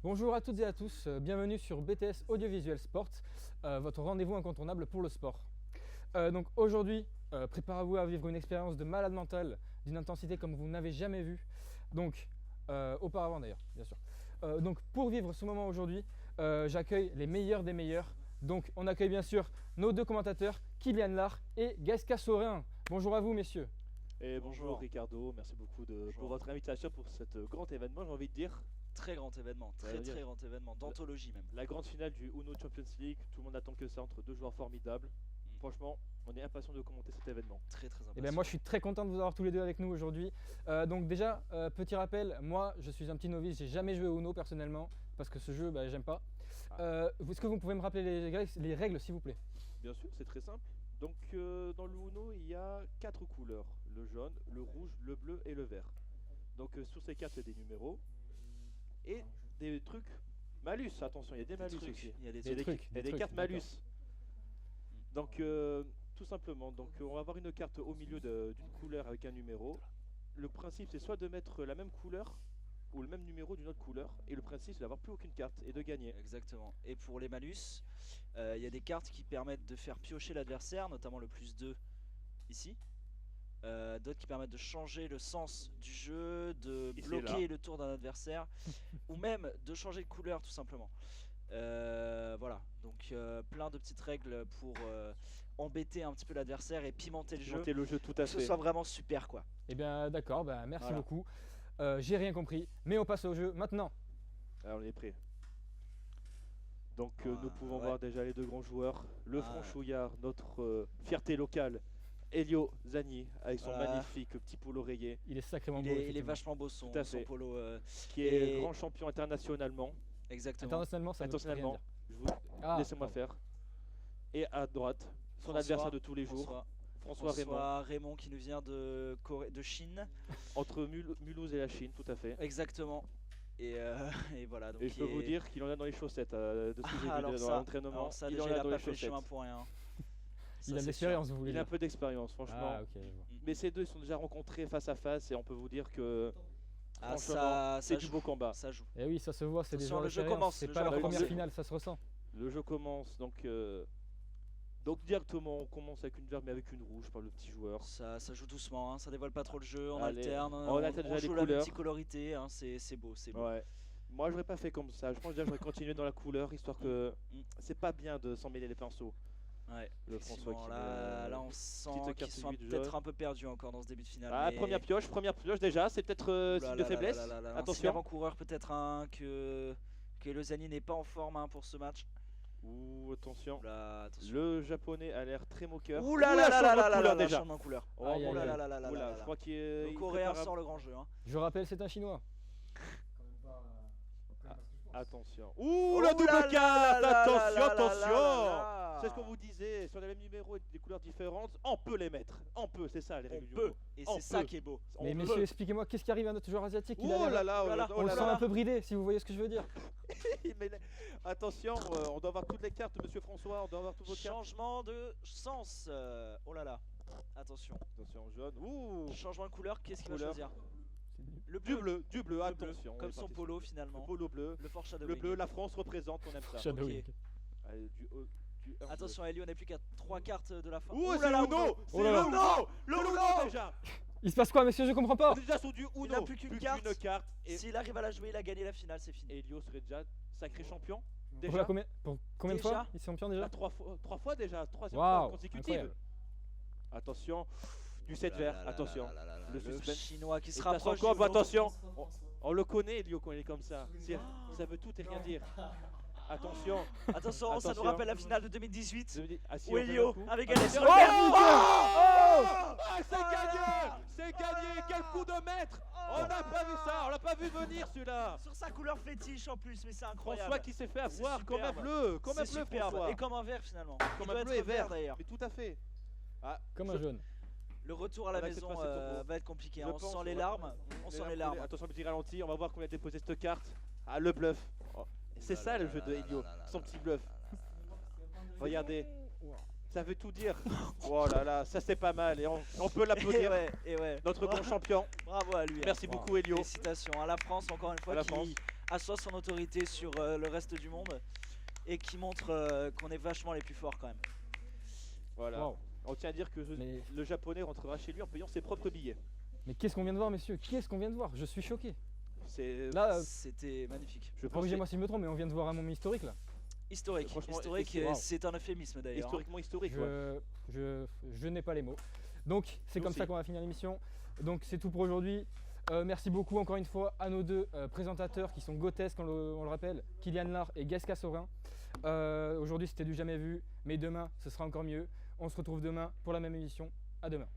Bonjour à toutes et à tous, bienvenue sur BTS Audiovisuel Sport, votre rendez-vous incontournable pour le sport. Donc aujourd'hui, préparez-vous à vivre une expérience de malade mental d'une intensité comme vous n'avez jamais vu. Donc, auparavant d'ailleurs, bien sûr. Donc pour vivre ce moment aujourd'hui, j'accueille les meilleurs des meilleurs. Donc on accueille bien sûr nos deux commentateurs, Kylian Lar et Gaëska Sorin. Bonjour à vous messieurs. Et bonjour Ricardo, merci beaucoup pour votre invitation pour cet grand événement, j'ai envie de dire. Très grand événement, très grand événement, d'anthologie même. La grande finale du Uno Champions League, tout le monde attend que ça entre deux joueurs formidables. Franchement, on est impatient de commenter cet événement. Très impatient. Et bien moi je suis très content de vous avoir tous les deux avec nous aujourd'hui. Donc déjà, petit rappel, moi je suis un petit novice, j'ai jamais joué au Uno personnellement, parce que ce jeu, j'aime pas. Est-ce que vous pouvez me rappeler les règles s'il vous plaît? Bien sûr, c'est très simple. Donc dans le Uno, il y a 4 couleurs, le jaune, le rouge, le bleu et le vert. Donc sur ces cartes, il y a des numéros et des trucs malus, attention, il y a des malus aussi. Il y a des cartes malus. Donc tout simplement, on va avoir une carte au milieu d'une couleur avec un numéro. Le principe c'est soit de mettre la même couleur ou le même numéro d'une autre couleur, et le principe c'est d'avoir plus aucune carte et de gagner. Exactement. Et pour les malus, il y a des cartes qui permettent de faire piocher l'adversaire, notamment le +2 ici. D'autres qui permettent de changer le sens du jeu, de bloquer le tour d'un adversaire, ou même de changer de couleur tout simplement. Voilà, donc plein de petites règles pour embêter un petit peu l'adversaire et pimenter le jeu. Tout à fait. Que ce soit vraiment super quoi. Eh bien d'accord, merci beaucoup. J'ai rien compris, mais on passe au jeu maintenant. Alors on est prêt. Donc nous pouvons voir déjà les deux grands joueurs. Le franchouillard, notre fierté locale, Elio Zani, avec son magnifique petit polo rayé. Il est sacrément beau. Il est vachement beau son polo. Qui est grand champion internationalement. Exactement. Internationalement. Laissez-moi faire. Et à droite, son adversaire de tous les jours. François Raymond qui nous vient de Chine. Entre Mulhouse et la Chine, tout à fait. Exactement. Et voilà. Donc et je peux vous dire qu'il en a dans les chaussettes, de ce que j'ai vu dans l'entraînement. Il en a dans les chaussettes. Chemin pour rien. Il a de l'expérience, vous voulez dire. Il a un peu d'expérience, franchement. Mais ces deux, ils sont déjà rencontrés face à face et on peut vous dire que c'est du beau combat. Ça joue. Et oui, ça se voit, c'est des joueurs d'expérience. C'est pas la première finale, ça se ressent. Le jeu commence, donc directement on commence avec une verte mais avec une rouge par le petit joueur. Ça joue doucement, ça dévoile pas trop le jeu, on Allez, alterne, on joue la multicolorité, c'est beau, c'est beau. Ouais. Moi j'aurais pas fait comme ça, je pense déjà j'aurais continué dans la couleur histoire que c'est pas bien de s'en mêler les pinceaux. Ouais, le François qui là on sent qu'ils sont peut-être un peu perdus encore dans ce début de finale. Première pioche déjà, c'est peut-être signe de faiblesse. Attention. Avant-coureur peut-être que Lozani n'est pas en forme pour ce match. Ouh, attention. Le japonais a l'air très moqueur. Ouh là là là là, déjà. Couleur. Je crois qu'il est. Le coréen sort le grand jeu. Je rappelle, c'est un chinois. Attention. Ouh, la double carte. Attention. C'est ce qu'on vous disait. Sur les mêmes numéros et des couleurs différentes, on peut les mettre. C'est ça les règles du jeu. Et c'est ça qui est beau. Mais messieurs, expliquez-moi, qu'est-ce qui arrive à notre joueur asiatique? Oh là là. On le sent un peu bridé, si vous voyez ce que je veux dire. Attention, on doit avoir toutes les cartes, monsieur François. On doit avoir toutes vos cartes. Changement de sens. Oh là là. Attention, jaune. Ouh. Changement de couleur, qu'est-ce qu'il va choisir? Du bleu, attention. Comme son polo finalement. Le polo bleu. Le foreshadowing. Le bleu, la France représente, on aime ça. Okay. Allez, attention, Ellie, on n'est plus qu'à 3 cartes de la fin. Ouh, c'est Uno. C'est le Uno déjà. Il se passe quoi, messieurs? Je comprends pas. On est déjà sur du Uno. Il n'a plus qu'une carte. Et s'il arrive à la jouer, il a gagné la finale, c'est fini. Et Elio serait déjà sacré champion. Déjà. Pour combien de fois il est champion déjà? 3 fois déjà, 3e fois consécutive. Attention, du 7 vert, attention. Le chinois qui se rapproche. Attention, on le connaît, Elio, quand il est comme ça. Ça veut tout et rien dire. Attention, ça nous rappelle la finale de 2018 où Elio avec Alessio. C'est gagné, quel coup de maître. On n'a pas vu ça, on l'a pas vu venir celui-là. Sur sa couleur fétiche en plus, mais c'est incroyable. François qui s'est fait avoir comme un bleu, François. Et comme un vert finalement. Comme un bleu et vert d'ailleurs. Mais tout à fait. Comme un jaune. Le retour à la maison va être compliqué, on sent les larmes. Attention, petit ralenti, on va voir qu'on a déposé cette carte. Le bluff. C'est ça le jeu de Elio, son petit bluff. Regardez. Ça veut tout dire. Oh là là, ça c'est pas mal. Et on peut Et l'applaudir. ouais, et ouais. Notre grand champion. Bravo à lui. Merci hein. beaucoup, Elio. Félicitations à la France, encore une À fois, la qui France. assoit son autorité sur le reste du monde et qui montre qu'on est vachement les plus forts quand même. Voilà. Wow. On tient à dire que Mais, le japonais rentrera chez lui en payant ses propres billets. mais qu'est-ce qu'on vient de voir, messieurs? Qu'est-ce qu'on vient de voir? Je suis choqué. C'est. Là, C'était magnifique. Je pense corrigez-moi si je me trompe, mais on vient de voir un moment historique là. Historique, Franchement, historique, wow. c'est un euphémisme que d'ailleurs. hein. historiquement historique. Ouais. Je n'ai pas les mots. Donc, c'est Nous comme ça aussi. qu'on va finir l'émission. Donc, c'est tout pour aujourd'hui. Merci beaucoup encore une fois à nos deux présentateurs qui sont Gotesque, on le rappelle, Kylian Lar et Gasca Sorin. Aujourd'hui, c'était du jamais vu, mais demain, ce sera encore mieux. On se retrouve demain pour la même émission. À demain.